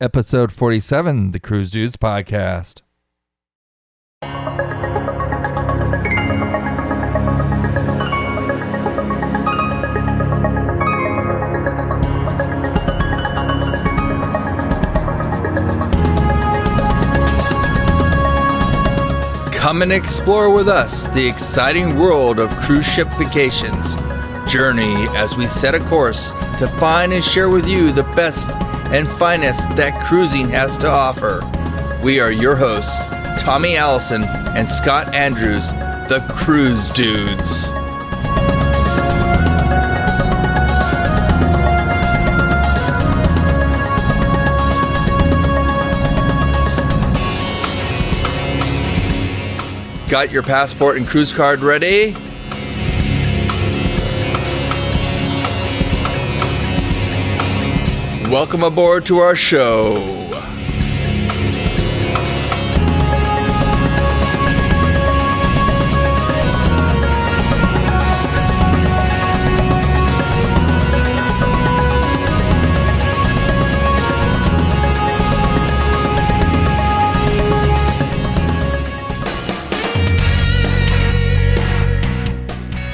Episode 47, the Cruise Dudes Podcast. Come and explore with us the exciting world of cruise ship vacations. Journey as we set a course to find and share with you the best and finest that cruising has to offer. We are your hosts, Tommy Allison and Scott Andrews, the Cruise Dudes. Got your passport and cruise card ready? Welcome aboard to our show.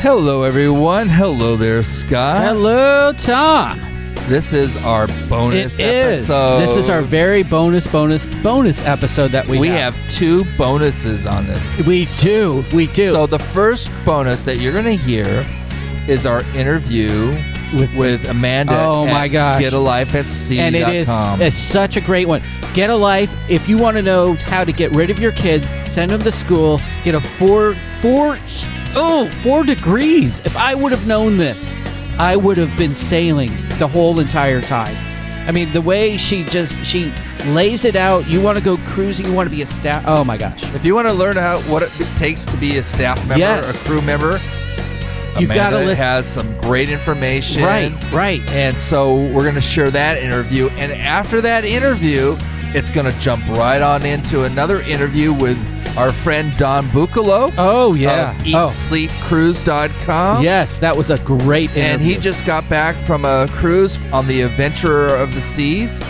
Hello, everyone. Hello there, Scott. Hello, Tom. This is our bonus episode. This is our very bonus episode that we have. We have two bonuses on this. We do. So the first bonus that you're going to hear is our interview with Amanda. Oh my gosh. GetALifeAtSea.com. And it's such a great one. Get a Life. If you want to know how to get rid of your kids, send them to school, get a 4 degrees. If I would have known this, I would have been sailing the whole entire time. I mean, the way she lays it out. You want to go cruising, you want to be a staff. Oh my gosh. If you want to learn what it takes to be a staff member, yes, a crew member, you've got to listen. Has some great information. Right. And so we're going to share that interview. And after that interview, it's going to jump right on into another interview with our friend Don Bukol. Oh, yeah. Of EatSleepCruise.com. Yes, that was a great interview. And he just got back from a cruise on the Adventurer of the Seas,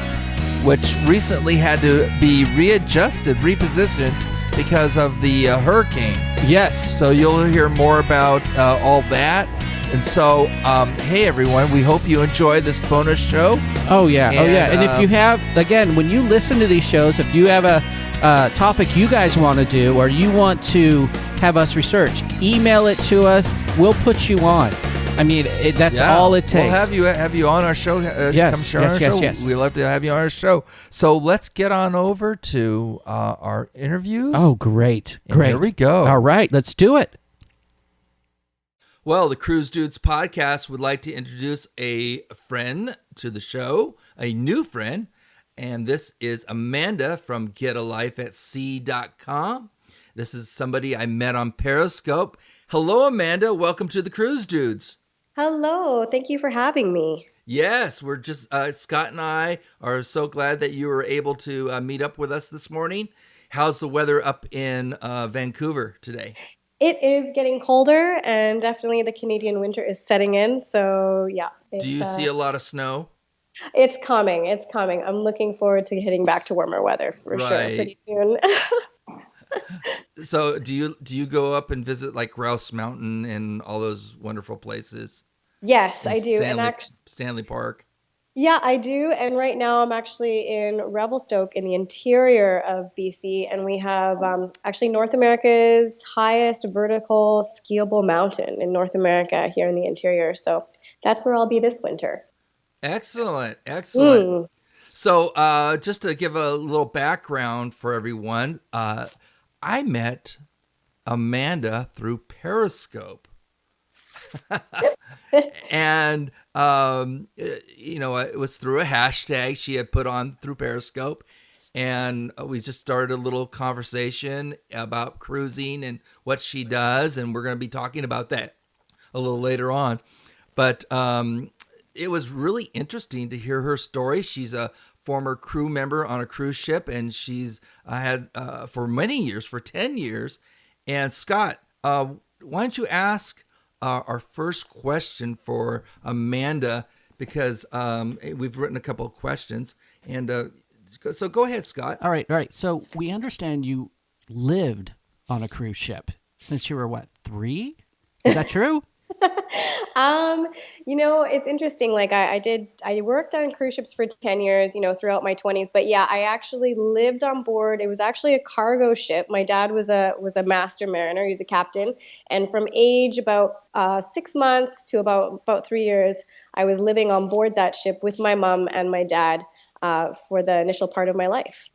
which recently had to be repositioned because of the hurricane. Yes. So you'll hear more about all that. And so, hey, everyone, we hope you enjoy this bonus show. Oh, yeah. And if you have, again, when you listen to these shows, if you have a topic you guys want to do or you want to have us research, email it to us. We'll put you on. I mean, that's all it takes. We'll have you on our show. Yes. We'd love to have you on our show. So let's get on over to our interviews. Oh, great. Here we go. All right, let's do it. Well, the Cruise Dudes Podcast would like to introduce a friend to the show, a new friend, and this is Amanda from GetALifeAtSea.com. This is somebody I met on Periscope. Hello, Amanda. Welcome to the Cruise Dudes. Hello. Thank you for having me. Yes, we're just, Scott and I are so glad that you were able to meet up with us this morning. How's the weather up in Vancouver today? It is getting colder, and definitely the Canadian winter is setting in. So, yeah. Do you see a lot of snow? It's coming. I'm looking forward to getting back to warmer weather for sure pretty soon. So, do you go up and visit like Grouse Mountain and all those wonderful places? Yes, I do. Stanley Park. Yeah, I do. And right now I'm actually in Revelstoke in the interior of BC, and we have actually North America's highest vertical skiable mountain in North America here in the interior. So that's where I'll be this winter. Excellent. So just to give a little background for everyone, I met Amanda through Periscope. And it was through a hashtag she had put on through Periscope, and we just started a little conversation about cruising and what she does, and we're going to be talking about that a little later on. But it was really interesting to hear her story. She's a former crew member on a cruise ship, and she's had for many years, for 10 years. And Scott, why don't you ask our first question for Amanda, because we've written a couple of questions, and So go ahead, Scott. All right, all right. So we understand you lived on a cruise ship since you were what, 3? Is that true? Um, it's interesting. Like I worked on cruise ships for 10 years, throughout my 20s. But yeah, I actually lived on board. It was actually a cargo ship. My dad was a master mariner. He's a captain. And from age about 6 months to about 3 years, I was living on board that ship with my mom and my dad for the initial part of my life.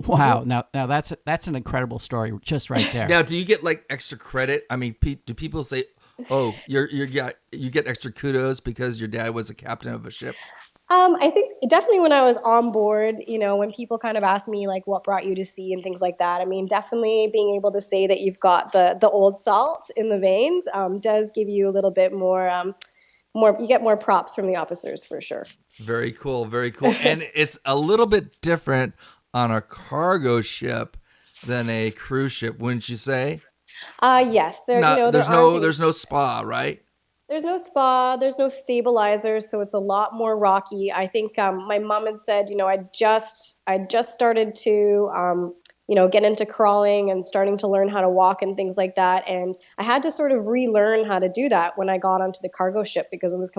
Wow. Now that's an incredible story just right there. Now, do you get like extra credit? I mean, do people say, "Oh, you get extra kudos because your dad was a captain of a ship"? I think definitely when I was on board, when people kind of ask me like what brought you to sea and things like that, I mean, definitely being able to say that you've got the old salt in the veins does give you a little bit more, you get more props from the officers for sure. Very cool, very cool. And it's a little bit different on a cargo ship than a cruise ship, wouldn't you say? Yes, Not there are things. there's no spa, right? There's no spa, there's no stabilizer, so it's a lot more rocky. I think my mom had said, I just started to get into crawling and starting to learn how to walk and things like that, and I had to sort of relearn how to do that when I got onto the cargo ship because it was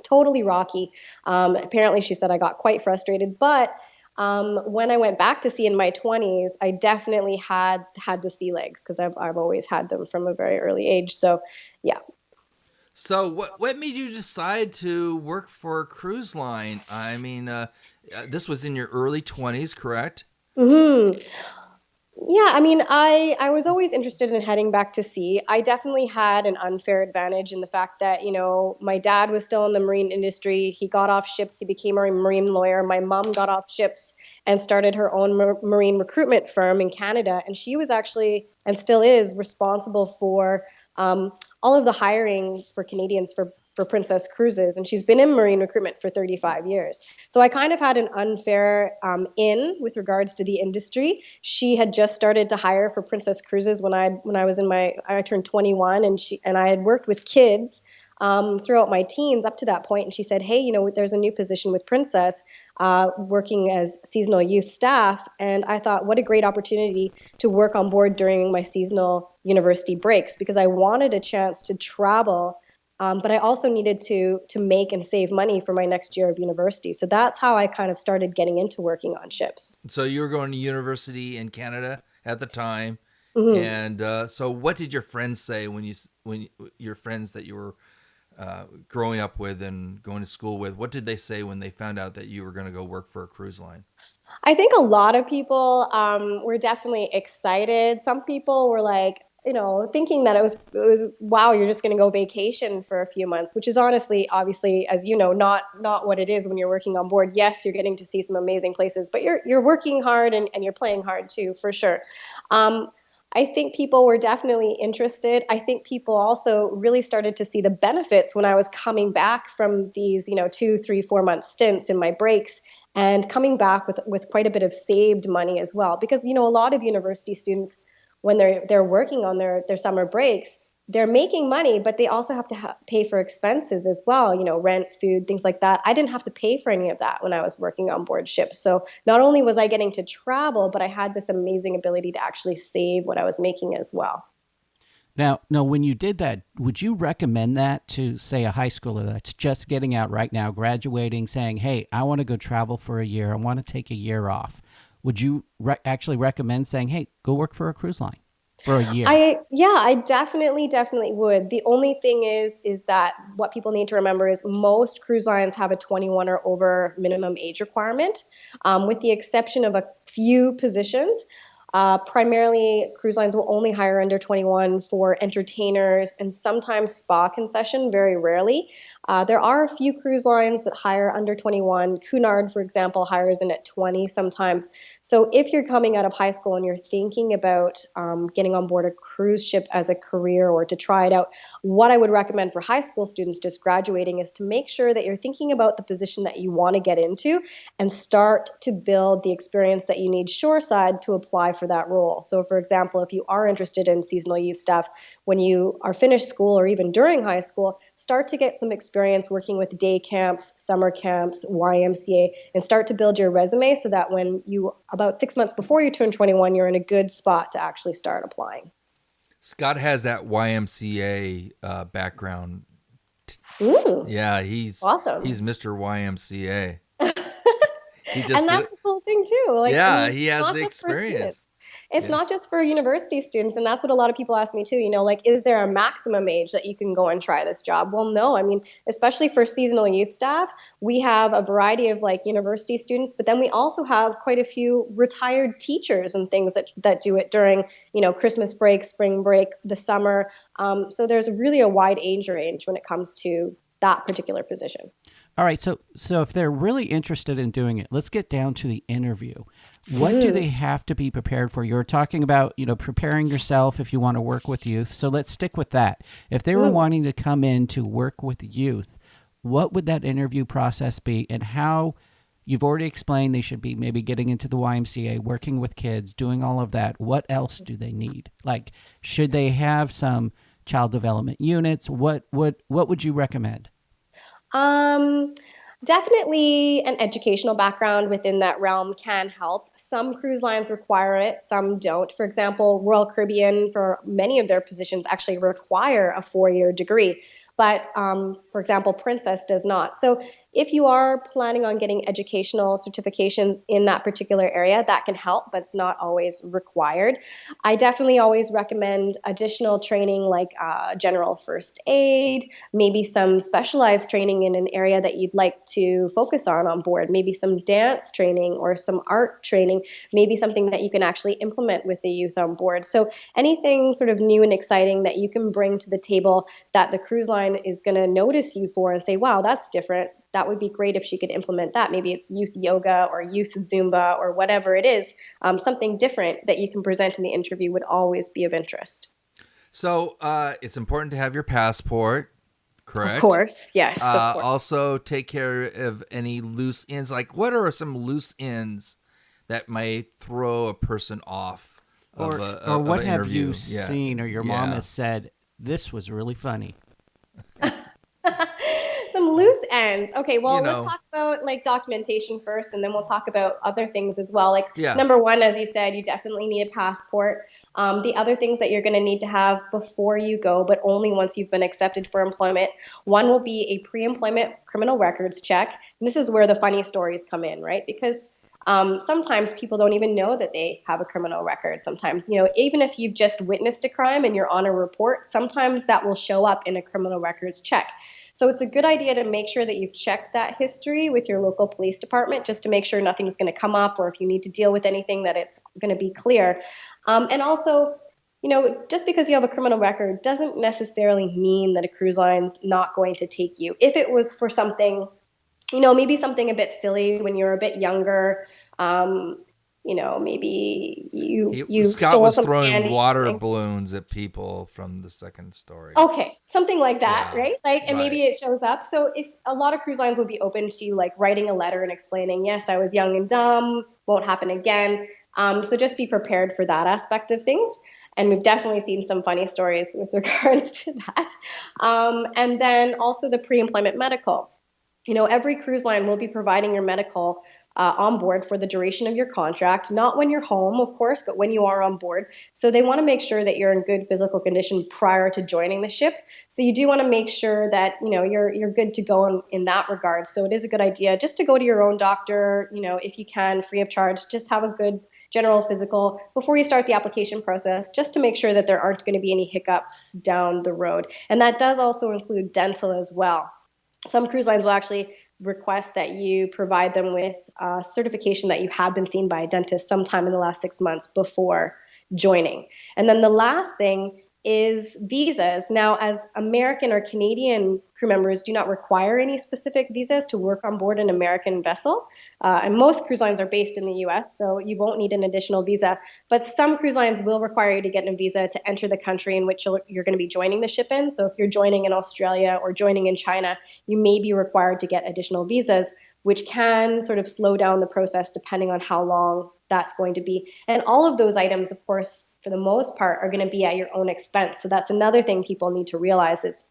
totally rocky. Apparently, she said I got quite frustrated, but when I went back to sea in my 20s, I definitely had the sea legs because I've always had them from a very early age. So, yeah. So what made you decide to work for a cruise line? I mean, this was in your early 20s, correct? hmm Yeah, I mean, I was always interested in heading back to sea. I definitely had an unfair advantage in the fact that, my dad was still in the marine industry. He got off ships, he became a marine lawyer. My mom got off ships and started her own marine recruitment firm in Canada. And she was actually, and still is, responsible for all of the hiring for Canadians for Princess Cruises, and she's been in marine recruitment for 35 years. So I kind of had an unfair in with regards to the industry. She had just started to hire for Princess Cruises I turned 21, and I had worked with kids throughout my teens up to that point. And she said, "Hey, there's a new position with Princess, working as seasonal youth staff." And I thought, what a great opportunity to work on board during my seasonal university breaks because I wanted a chance to travel. But I also needed to make and save money for my next year of university. So that's how I kind of started getting into working on ships. So you were going to university in Canada at the time, hmm and so what did your friends say when your friends that you were growing up with and going to school with? What did they say when they found out that you were going to go work for a cruise line? I think a lot of people were definitely excited. Some people were like, thinking that it was wow, you're just going to go vacation for a few months, which is honestly, obviously, as you know, not what it is when you're working on board. Yes, you're getting to see some amazing places, but you're working hard and you're playing hard too, for sure. Um, I think people were definitely interested. I think people also really started to see the benefits when I was coming back from these, 2, 3, 4 month stints in my breaks and coming back with quite a bit of saved money as well. Because, a lot of university students, when they're working on their summer breaks, they're making money, but they also have to pay for expenses as well, rent, food, things like that. I didn't have to pay for any of that when I was working on board ships. So not only was I getting to travel, but I had this amazing ability to actually save what I was making as well. Now, when you did that, would you recommend that to, say, a high schooler that's just getting out right now, graduating, saying, "Hey, I want to go travel for a year. I want to take a year off." Would you actually recommend saying, "Hey, go work for a cruise line for a year"? I definitely would. The only thing is that what people need to remember is most cruise lines have a 21 or over minimum age requirement, with the exception of a few positions. Primarily, cruise lines will only hire under 21 for entertainers and sometimes spa concession, very rarely. There are a few cruise lines that hire under 21. Cunard, for example, hires in at 20 sometimes. So if you're coming out of high school and you're thinking about getting on board a cruise ship as a career or to try it out, what I would recommend for high school students just graduating is to make sure that you're thinking about the position that you want to get into and start to build the experience that you need shoreside to apply for that role. So, for example, if you are interested in seasonal youth staff, when you are finished school or even during high school, start to get some experience experience working with day camps, summer camps, YMCA, and start to build your resume so that when you, about 6 months before you turn 21, you're in a good spot to actually start applying. Scott has that YMCA background. Yeah, Awesome. he's Mr. YMCA. He just And did that's it. the cool thing too. Like, I Yeah, mean, he it's has not the just for experience. students. It's Yeah. not just for university students. And that's what a lot of people ask me too, like, is there a maximum age that you can go and try this job? Well, no. I mean, especially for seasonal youth staff, we have a variety of like university students, but then we also have quite a few retired teachers and things that do it during, Christmas break, spring break, the summer. So there's really a wide age range when it comes to that particular position. All right, so if they're really interested in doing it, let's get down to the interview. What do they have to be prepared for? You're talking about, preparing yourself if you want to work with youth. So let's stick with that. If they were wanting to come in to work with youth, what would that interview process be, and how? You've already explained they should be maybe getting into the YMCA, working with kids, doing all of that. What else do they need? Like, should they have some child development units? What would you recommend? Um, Definitely an educational background within that realm can help. Some cruise lines require it, some don't. For example, Royal Caribbean, for many of their positions, actually require a 4-year degree. But for example, Princess does not. So if you are planning on getting educational certifications in that particular area, that can help, but it's not always required. I definitely always recommend additional training like general first aid, maybe some specialized training in an area that you'd like to focus on board, maybe some dance training or some art training, maybe something that you can actually implement with the youth on board. So anything sort of new and exciting that you can bring to the table that the cruise line is going to notice you for and say, wow, that's different. That would be great if she could implement that. Maybe it's youth yoga or youth Zumba or whatever it is. Something different that you can present in the interview would always be of interest. So it's important to have your passport, Of correct? course. Yes, of course. Also, take care of any loose ends. Like, what are some loose ends that may throw a person off of Or of what an have interview? you Yeah, seen or your mom yeah. has said, this was really funny? Some loose ends. Okay, You well, let's know, talk about like documentation first, and then we'll talk about other things as well. Like yeah. number one, as you said, you definitely need a passport. The other things that you're going to need to have before you go, but only once you've been accepted for employment. One will be a pre-employment criminal records check. And this is where the funny stories come in, right? Because sometimes people don't even know that they have a criminal record. Sometimes, even if you've just witnessed a crime and you're on a report, sometimes that will show up in a criminal records check. So it's a good idea to make sure that you've checked that history with your local police department just to make sure nothing's going to come up, or if you need to deal with anything, that it's going to be clear. And also, just because you have a criminal record doesn't necessarily mean that a cruise line's not going to take you. If it was for something, maybe something a bit silly when you were a bit younger, maybe you Scott stole was some throwing candy or water something. balloons at people from the second story. Okay, something like that, Yeah, right? Like, and right. maybe it shows up. So if a lot of cruise lines will be open to you, like writing a letter and explaining, yes, I was young and dumb, won't happen again. So just be prepared for that aspect of things. And we've definitely seen some funny stories with regards to that. And then also the pre-employment medical. Every cruise line will be providing your medical on board for the duration of your contract, not when you're home, of course, but when you are on board. So they want to make sure that you're in good physical condition prior to joining the ship. So you do want to make sure that, you're good to go in that regard. So it is a good idea just to go to your own doctor, if you can, free of charge, just have a good general physical before you start the application process, just to make sure that there aren't going to be any hiccups down the road. And that does also include dental as well. Some cruise lines will actually request that you provide them with certification that you have been seen by a dentist sometime in the last 6 months before joining. And then the last thing is visas. Now, as American or Canadian crew members do not require any specific visas to work on board an American vessel. And most cruise lines are based in the US, so you won't need an additional visa. But some cruise lines will require you to get a visa to enter the country in which you're going to be joining the ship in. So if you're joining in Australia or joining in China, you may be required to get additional visas, which can sort of slow down the process depending on how long that's going to be. And all of those items, of course, for the most part, are going to be at your own expense. So that's another thing people need to realize. It's,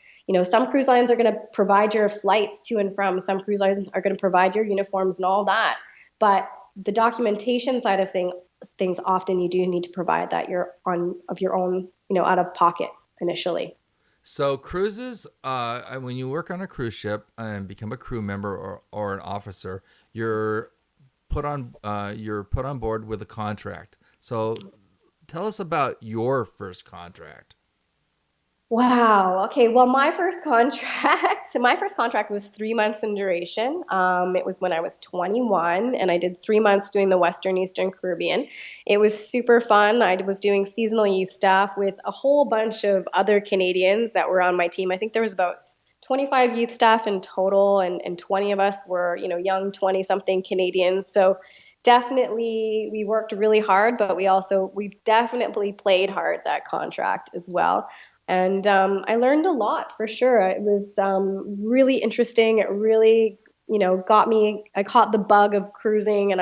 some cruise lines are going to provide your flights to and from. Some cruise lines are going to provide your uniforms and all that. But the documentation side of things often you do need to provide that you're on of your own, out of pocket initially. So cruises, when you work on a cruise ship and become a crew member or an officer, you're put on board with a contract. So tell us about your first contract. Wow. Okay. Well, my first contract, so my first contract was 3 months in duration. It was when I was 21, and I did 3 months doing the Western Eastern Caribbean. It was super fun. I was doing seasonal youth staff with a whole bunch of other Canadians that were on my team. I think there was about 25 youth staff in total, and 20 of us were, young 20-something Canadians. So definitely we worked really hard, but we definitely played hard that contract as well. And I learned a lot for sure. It was really interesting. It really, got me. I caught the bug of cruising, and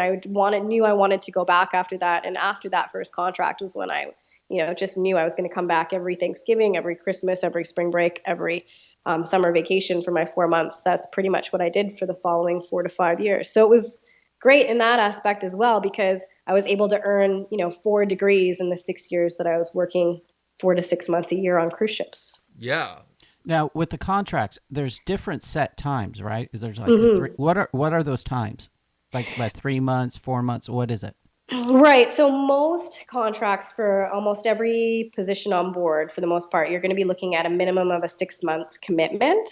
knew I wanted to go back after that. And after that first contract was when I, just knew I was going to come back every Thanksgiving, every Christmas, every spring break, every summer vacation for my 4 months. That's pretty much what I did for the following 4 to 5 years. So it was great in that aspect as well, because I was able to earn, 4 degrees in the 6 years that I was working 4 to 6 months a year on cruise ships. Yeah. Now, with the contracts, there's different set times, right? Is there's like what are those times? Like by 3 months, 4 months, what is it? Right. So most contracts for almost every position on board, for the most part, you're going to be looking at a minimum of a 6-month commitment.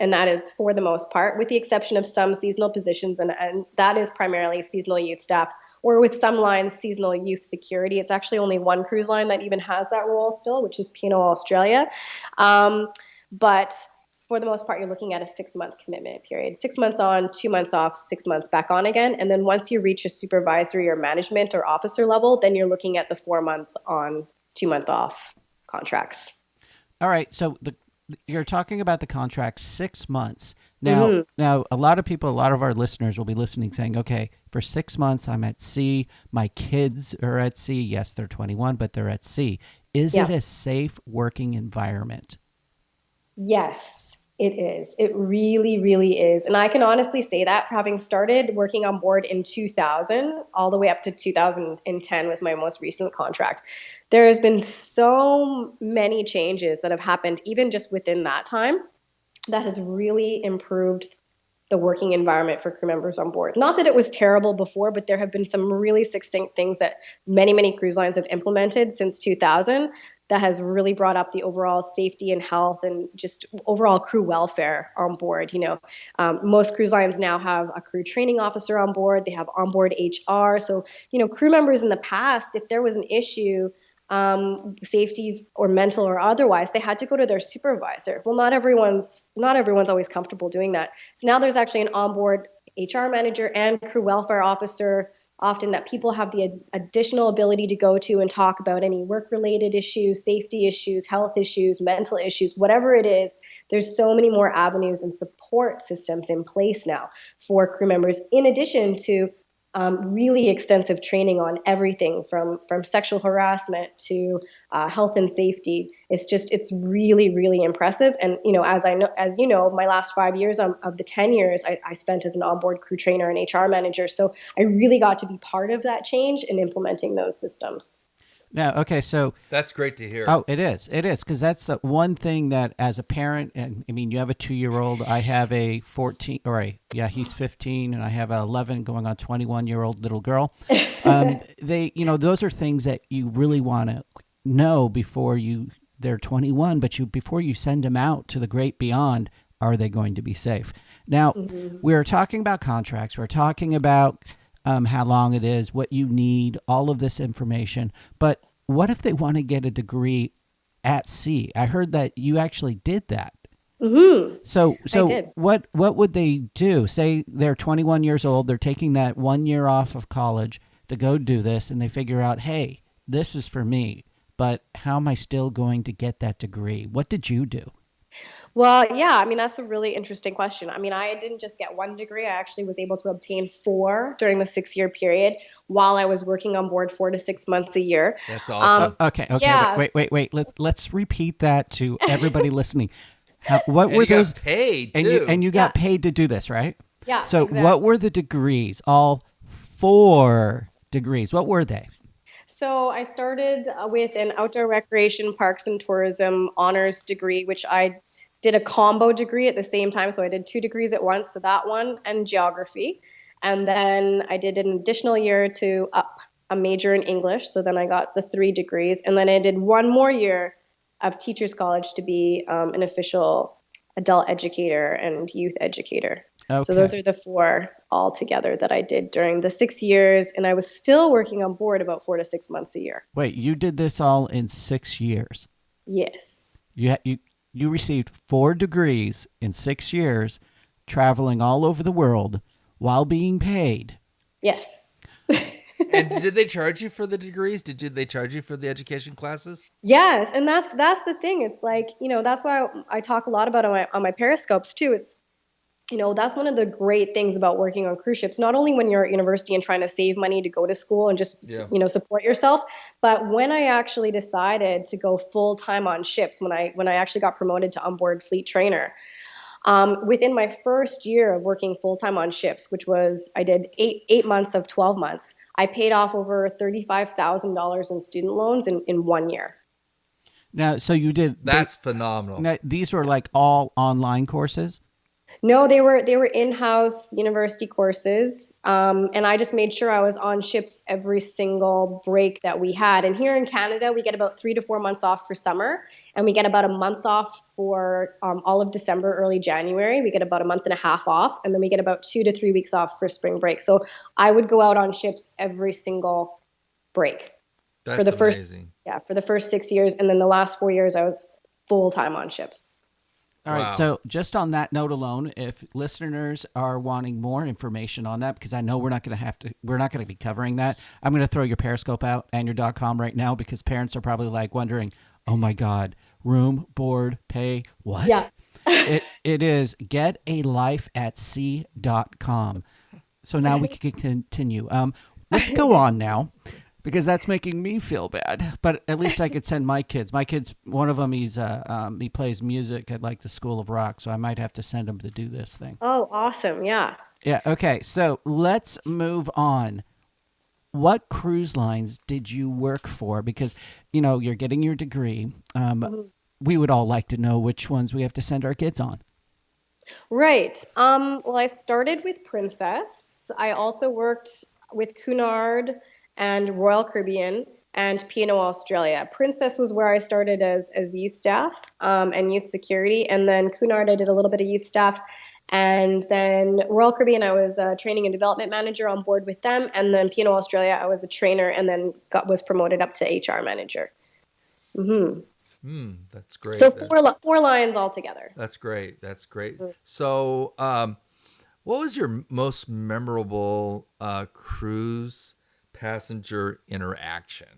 And that is for the most part, with the exception of some seasonal positions. And that is primarily seasonal youth staff, or with some lines, seasonal youth security. It's actually only one cruise line that even has that role still, which is P&O Australia. But for the most part, you're looking at a 6-month commitment period. 6 months on, 2 months off, 6 months back on again. And then once you reach a supervisory or management or officer level, then you're looking at the 4-month on, 2-month off contracts. All right. So you're talking about the contract 6 months. Now, a lot of our listeners will be listening saying, okay, for 6 months, I'm at sea. My kids are at sea. Yes, they're 21, but they're at sea. Is it a safe working environment? Yes, it is. It really, really is. And I can honestly say that for having started working on board in 2000, all the way up to 2010 was my most recent contract. There has been so many changes that have happened, even just within that time, that has really improved the working environment for crew members on board. Not that it was terrible before, but there have been some really succinct things that many, many cruise lines have implemented since 2000 that has really brought up the overall safety and health and just overall crew welfare on board. Most cruise lines now have a crew training officer on board. They have onboard HR. So, crew members in the past, if there was an issue, safety or mental or otherwise, they had to go to their supervisor. Well, not everyone's always comfortable doing that. So now there's actually an onboard HR manager and crew welfare officer, often, that people have the additional ability to go to and talk about any work-related issues, safety issues, health issues, mental issues, whatever it is. There's so many more avenues and support systems in place now for crew members, in addition to really extensive training on everything from sexual harassment to health and safety. It's really, really impressive. And, as you know, my last 5 years of the 10 years I spent as an onboard crew trainer and HR manager. So I really got to be part of that change in implementing those systems. Now, okay, so that's great to hear. Oh, it is, because that's the one thing that, as a parent, and I mean, you have a 2-year-old. I have a 14, he's 15, and I have a 11 going on 21-year-old little girl. Those are things that you really want to know before they're 21, but before you send them out to the great beyond, are they going to be safe? Now, we're talking about contracts. We're talking about how long it is, what you need, all of this information. But what if they want to get a degree at sea? I heard that you actually did that. Mm-hmm. So I did. What would they do? Say they're 21 years old, they're taking that 1 year off of college to go do this, and they figure out, hey, this is for me, but how am I still going to get that degree? What did you do? Well, yeah, I mean, that's a really interesting question. I mean, I didn't just get 1 degree. I actually was able to obtain 4 during the 6-year period while I was working on board 4 to 6 months a year. That's awesome. Okay. Yeah. Wait. Let's repeat that to everybody listening. What And were you got those? paid And too. you got paid to do this, right? Yeah, So exactly. what were the degrees? All 4 degrees. What were they? So I started with an outdoor recreation, parks and tourism honors degree, which I did a combo degree at the same time. So I did 2 degrees at once. So that one and geography. And then I did an additional year to up a major in English. So then I got the 3 degrees. And then I did one more year of teachers college to be an official adult educator and youth educator. So those Okay. are the four all together that I did during the 6 years. And I was still working on board about 4 to 6 months a year. Wait, you did this all in 6 years. Yes. You received 4 degrees in 6 years, traveling all over the world while being paid. Yes. And did they charge you for the degrees? Did they charge you for the education classes? Yes, and that's the thing. It's like, that's why I talk a lot about on my periscopes too. It's that's one of the great things about working on cruise ships, not only when you're at university and trying to save money to go to school and just, Yeah. support yourself, but when I actually decided to go full time on ships, when I actually got promoted to onboard fleet trainer, within my first year of working full time on ships, which was I did eight months of 12 months, I paid off over $35,000 in student loans in 1 year. Now, so you did. That's phenomenal. Now, these were like all online courses. No, they were in-house university courses, and I just made sure I was on ships every single break that we had. And here in Canada, we get about 3 to 4 months off for summer, and we get about a month off for all of December, early January. We get about a month and a half off, and then we get about 2 to 3 weeks off for spring break. So I would go out on ships every single break That's for the first amazing. for the first 6 years, and then the last 4 years I was full time on ships. All right. Wow. So just on that note alone, if listeners are wanting more information on that, because I know we're not going to be covering that, I'm going to throw your Periscope out and your .com right now, because parents are probably like wondering, oh my God, room, board, pay, what? Yeah. It is getalifeatsea.com. So now we can continue. Let's go on now, because that's making me feel bad. But at least I could send my kids. My kids, one of them, he plays music at like the School of Rock, so I might have to send him to do this thing. Oh, awesome. Yeah. Yeah. Okay. So let's move on. What cruise lines did you work for? Because you're getting your degree. We would all like to know which ones we have to send our kids on. Right. Well, I started with Princess. I also worked with Cunard and Royal Caribbean and P&O Australia. Princess was where I started as youth staff and youth security. And then Cunard, I did a little bit of youth staff. And then Royal Caribbean, I was a training and development manager on board with them. And then P&O Australia, I was a trainer and then was promoted up to HR manager. That's great. So four lines altogether. That's great. That's great. So, what was your most memorable cruise passenger interaction?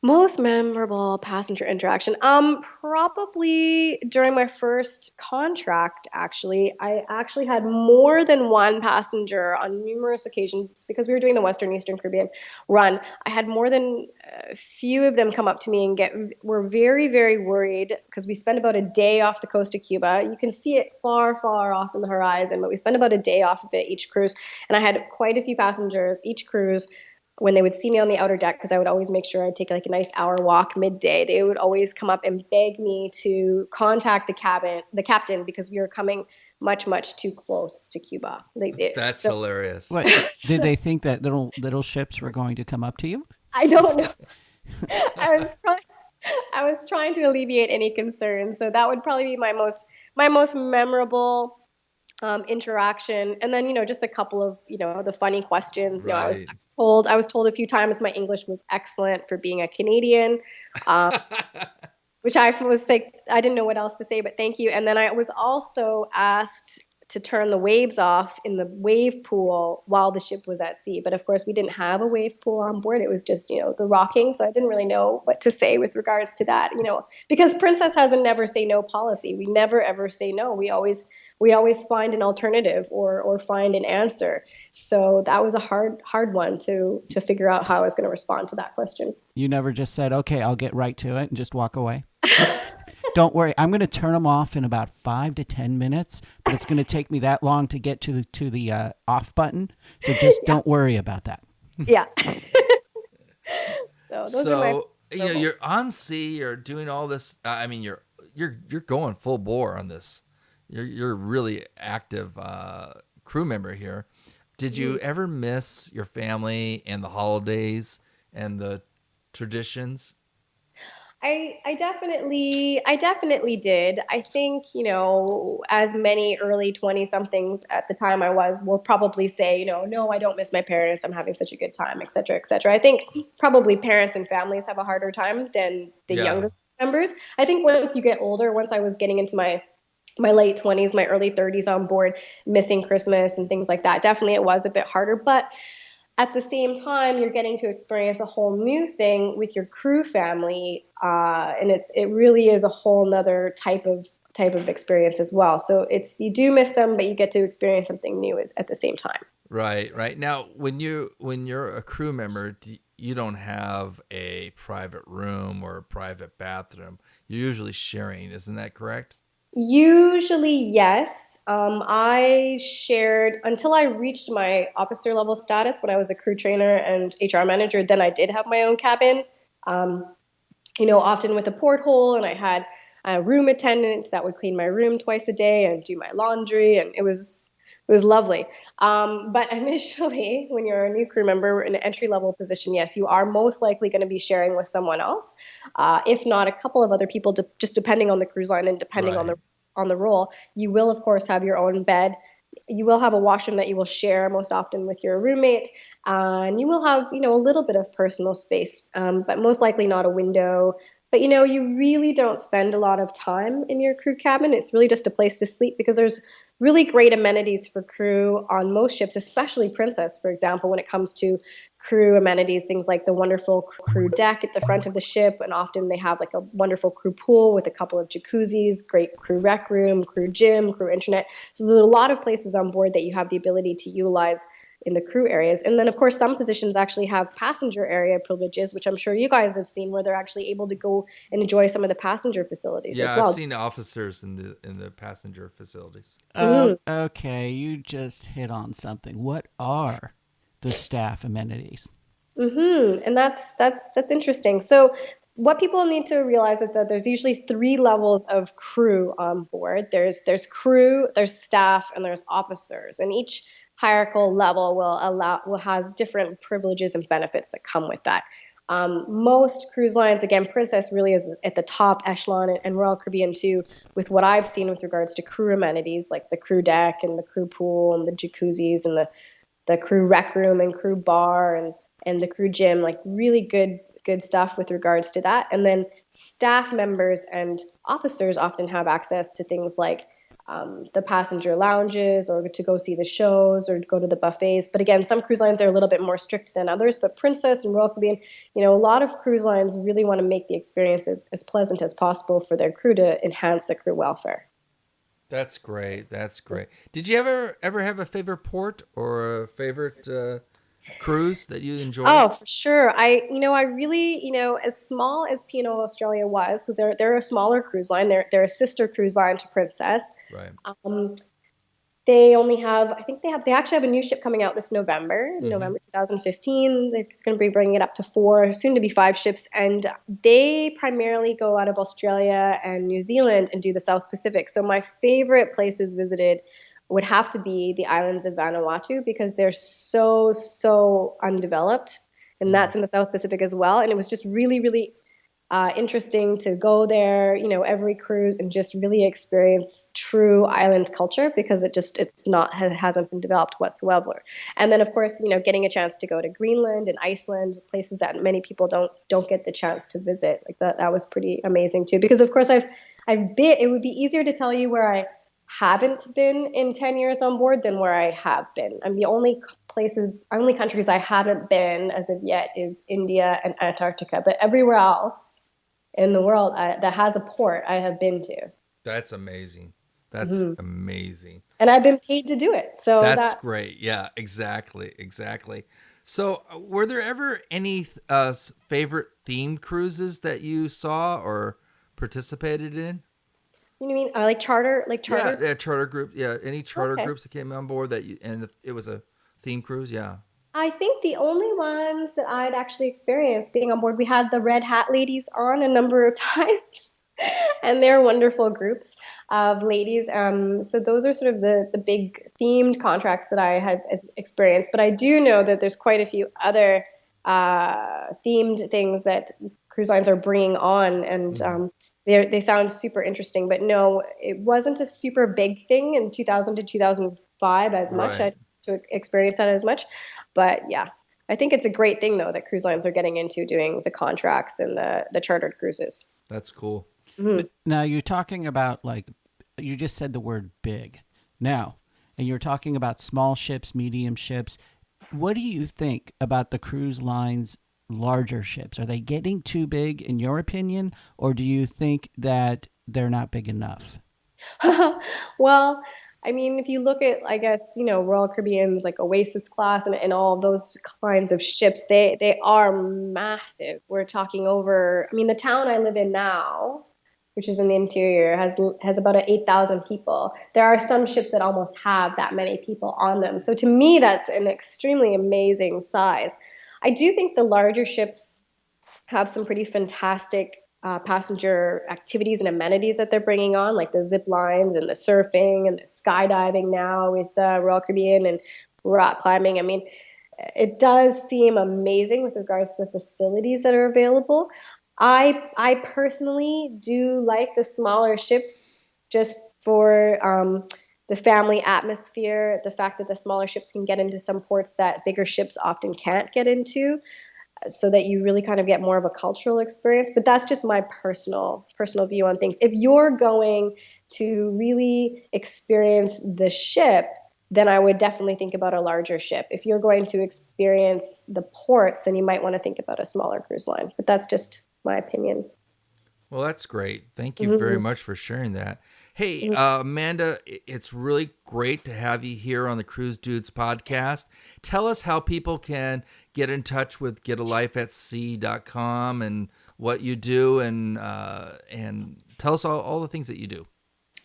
Most memorable passenger interaction. Probably during my first contract, actually. I actually had more than one passenger on numerous occasions because we were doing the Western Eastern Caribbean run. I had more than a few of them come up to me and were very, very worried because we spent about a day off the coast of Cuba. You can see it far, far off in the horizon, but we spent about a day off of it each cruise. And I had quite a few passengers each cruise. When they would see me on the outer deck, because I would always make sure I'd take like a nice hour walk midday, they would always come up and beg me to contact the captain, because we were coming much, much too close to Cuba. That's hilarious. What, did they think that little ships were going to come up to you? I don't know. I was trying to alleviate any concerns, so that would probably be my most memorable interaction. And then just a couple of the funny questions. Right. I was told a few times my English was excellent for being a Canadian, which I was like, I didn't know what else to say, but thank you. And then I was also asked to turn the waves off in the wave pool while the ship was at sea. But of course, we didn't have a wave pool on board. It was just, the rocking. So I didn't really know what to say with regards to that, because Princess has a never say no policy. We never, ever say no. We always find an alternative or find an answer. So that was a hard one to figure out how I was going to respond to that question. You never just said, okay, I'll get right to it and just walk away? Don't worry. I'm going to turn them off in about 5 to 10 minutes, but it's going to take me that long to get to the off button. So just don't worry about that. Yeah. So those are my So you're on sea, you're doing all this. I mean, you're going full bore on this. You're really active crew member here. Did you ever miss your family and the holidays and the traditions? I definitely did. I think, as many early 20 somethings at the time I was, will probably say, no, I don't miss my parents. I'm having such a good time, et cetera, et cetera. I think probably parents and families have a harder time than the Yeah. younger members. I think once you get older, once I was getting into my late 20s, my early 30s on board, missing Christmas and things like that. Definitely it was a bit harder, but at the same time, you're getting to experience a whole new thing with your crew family, and it really is a whole nother type of experience as well. So you do miss them, but you get to experience something new at the same time. Right, right. Now, when you're a crew member, you don't have a private room or a private bathroom. You're usually sharing, isn't that correct? Usually, yes. I shared until I reached my officer level status when I was a crew trainer and HR manager. Then I did have my own cabin. Um, often with a porthole, and I had a room attendant that would clean my room twice a day and do my laundry, and it was lovely. But initially, when you're a new crew member in an entry level position, yes, you are most likely going to be sharing with someone else, if not a couple of other people, just depending on the cruise line and depending on Right. the role. You will, of course, have your own bed. You will have a washroom that you will share most often with your roommate, and you will have a little bit of personal space, but most likely not a window. But you really don't spend a lot of time in your crew cabin. It's really just a place to sleep because there's really great amenities for crew on most ships, especially Princess, for example, when it comes to crew amenities, things like the wonderful crew deck at the front of the ship. And often they have like a wonderful crew pool with a couple of jacuzzis, great crew rec room, crew gym, crew internet. So there's a lot of places on board that you have the ability to utilize in the crew areas. And then, of course, some positions actually have passenger area privileges, which I'm sure you guys have seen, where they're actually able to go and enjoy some of the passenger facilities as Yeah, I've well. seen officers in the passenger facilities. Mhm. Okay, you just hit on something. What are the staff amenities? And that's interesting. So what people need to realize is that there's usually three levels of crew on board. There's crew, there's staff, and there's officers. And each hierarchical level will has different privileges and benefits that come with that. Most cruise lines, again, Princess really is at the top echelon, and Royal Caribbean too, with what I've seen with regards to crew amenities like the crew deck and the crew pool and the jacuzzis and the crew rec room and crew bar and the crew gym, like really good stuff with regards to that. And then staff members and officers often have access to things like the passenger lounges or to go see the shows or go to the buffets. But again, some cruise lines are a little bit more strict than others. But Princess and Royal Caribbean, a lot of cruise lines really want to make the experiences as pleasant as possible for their crew to enhance the crew welfare. That's great. That's great. Did you ever have a favorite port or a favorite cruise that you enjoyed? Oh, for sure. I really, as small as P&O Australia was, because they're a smaller cruise line. They're a sister cruise line to Princess. Right. Um, they only have, I think they actually have a new ship coming out this November, Hmm. November 2015. They're going to be bringing it up to 4, soon to be 5 ships, and they primarily go out of Australia and New Zealand and do the South Pacific. So my favorite places visited would have to be the islands of Vanuatu because they're so undeveloped, and that's in the South Pacific as well. And it was just really interesting to go there, every cruise and just really experience true island culture because it hasn't been developed whatsoever. And then of course, getting a chance to go to Greenland and Iceland, places that many people don't get the chance to visit. Like that was pretty amazing too. Because of course I've been it would be easier to tell you where I haven't been in 10 years on board than where I have been. And the only countries I haven't been as of yet is India and Antarctica. But everywhere else in the world that has a port I have been to. That's amazing. That's Hmm. amazing. And I've been paid to do it. So That's that great. Yeah, exactly. Exactly. So, were there ever any favorite themed cruises that you saw or participated in? You mean like charter, like Yeah, charter? yeah, charter group. Yeah, any charter Okay. groups that came on board and it was a theme cruise. Yeah. I think the only ones that I'd actually experienced being on board, we had the Red Hat ladies on a number of times, and they're wonderful groups of ladies. So those are sort of the big themed contracts that I had experienced. But I do know that there's quite a few other themed things that cruise lines are bringing on, and Mhm. they sound super interesting. But no, it wasn't a super big thing in 2000 to 2005 as much. Right. I to experience that as much. But yeah, I think it's a great thing though that cruise lines are getting into doing the contracts and the chartered cruises. That's cool. Mhm. Now you're talking about like you just said the word big. Now, and you're talking about small ships, medium ships. What do you think about the cruise lines larger ships? Are they getting too big in your opinion, or do you think that they're not big enough? Well, I mean, if you look at, I guess, Royal Caribbean's like Oasis class and all of those kinds of ships, they are massive. We're talking over, I mean, the town I live in now, which is in the interior, has about 8,000 people. There are some ships that almost have that many people on them. So to me, that's an extremely amazing size. I do think the larger ships have some pretty fantastic passenger activities and amenities that they're bringing on, like the zip lines and the surfing and the skydiving now with Royal Caribbean and rock climbing. I mean, it does seem amazing with regards to facilities that are available. I personally do like the smaller ships just for the family atmosphere, the fact that the smaller ships can get into some ports that bigger ships often can't get into so that you really kind of get more of a cultural experience. But that's just my personal view on things. If you're going to really experience the ship, then I would definitely think about a larger ship. If you're going to experience the ports, then you might want to think about a smaller cruise line. But that's just my opinion. Well, that's great. Thank you very Mm-hmm. much for sharing that. Hey, Mm-hmm. Amanda, it's really great to have you here on the Cruise Dudes podcast. Tell us how people can get in touch with getalifeatsea.com and what you do, and tell us all the things that you do.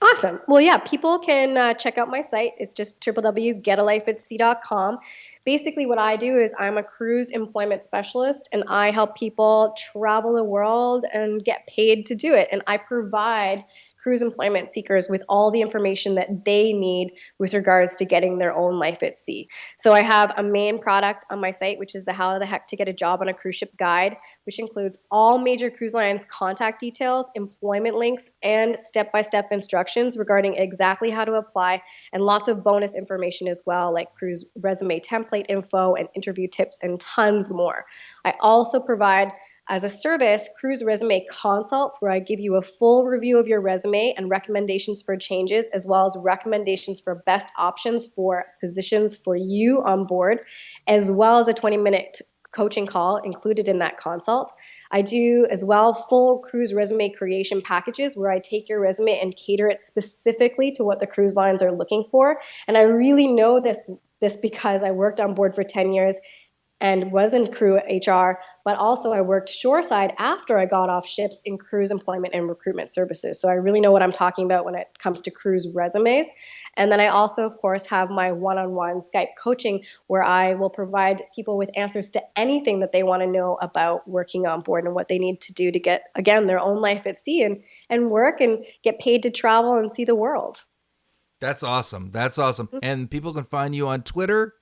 Awesome. Well, yeah, people can check out my site. It's just www.getalifeatsea.com. Basically, what I do is I'm a cruise employment specialist, and I help people travel the world and get paid to do it. And I provide cruise employment seekers with all the information that they need with regards to getting their own life at sea. So I have a main product on my site, which is the How the Heck to Get a Job on a Cruise Ship guide, which includes all major cruise lines' contact details, employment links, and step-by-step instructions regarding exactly how to apply, and lots of bonus information as well, like cruise resume template info and interview tips and tons more. I also provide as a service, cruise resume consults, where I give you a full review of your resume and recommendations for changes, as well as recommendations for best options for positions for you on board, as well as a 20-minute coaching call included in that consult. I do as well full cruise resume creation packages where I take your resume and cater it specifically to what the cruise lines are looking for. And I really know this because I worked on board for 10 years and was in crew HR, but also I worked shoreside after I got off ships in cruise employment and recruitment services. So I really know what I'm talking about when it comes to cruise resumes. And then I also, of course, have my one-on-one Skype coaching where I will provide people with answers to anything that they want to know about working on board and what they need to do to get, again, their own life at sea and work and get paid to travel and see the world. That's awesome. That's awesome. And people can find you on Twitter,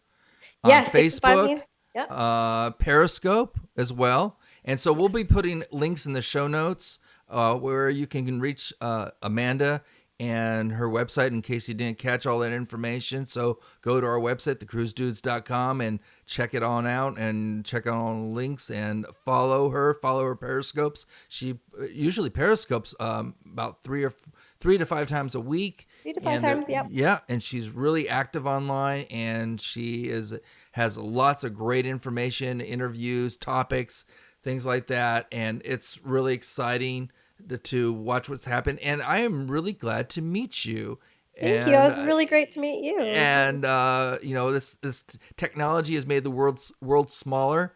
on Yes, they can find Facebook, me. Yep. Periscope as well. And so we'll be putting links in the show notes where you can reach Amanda and her website in case you didn't catch all that information. So go to our website, thecruisedudes.com, and check it on out and check out all the links and follow her Periscopes. She usually Periscopes about three to five times a week. 3 to 5 And times, yep. yeah, and she's really active online, and she has lots of great information, interviews, topics, things like that, and it's really exciting to watch what's happened. And I am really glad to meet you. Thank you. It And was really great to meet you. this technology has made the world smaller,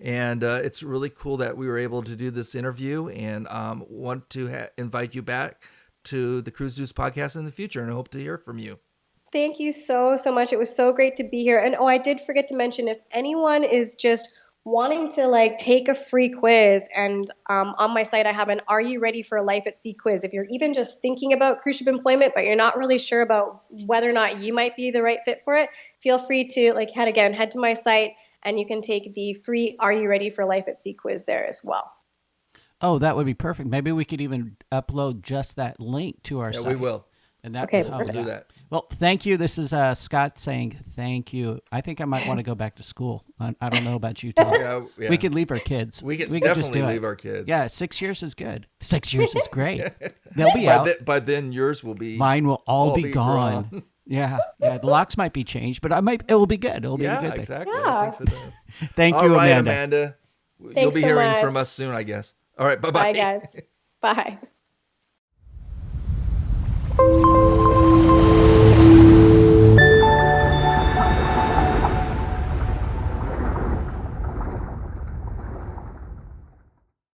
And it's really cool that we were able to do this interview, and want to invite you back to the Cruise Juice podcast in the future, and I hope to hear from you. Thank you so, so much. It was so great to be here. And I did forget to mention, if anyone is just wanting to like take a free quiz, and on my site I have an Are You Ready for a Life at Sea quiz. If you're even just thinking about cruise ship employment, but you're not really sure about whether or not you might be the right fit for it, feel free to head to my site, and you can take the free Are You Ready for Life at Sea quiz there as well. Oh, that would be perfect. Maybe we could even upload just that link to our site. Yeah, we will. And that Okay, will help. We'll do that. Well, thank you. This is Scott saying thank you. I think I might want to go back to school. I don't know about you, Tom. Yeah. We could leave our kids. We could just definitely do it. leave our kids. Yeah, 6 years is good. 6 years is great. They'll be out. By then, yours will be. Mine will all be gone. Yeah. The locks might be changed, but it will be good. It'll be a good thing. Exactly. Yeah. I think so too. Thank All you, right, Amanda. Amanda. You'll Thanks be so hearing much. from us soon, I guess. All right. Bye-bye. Bye, guys. Bye.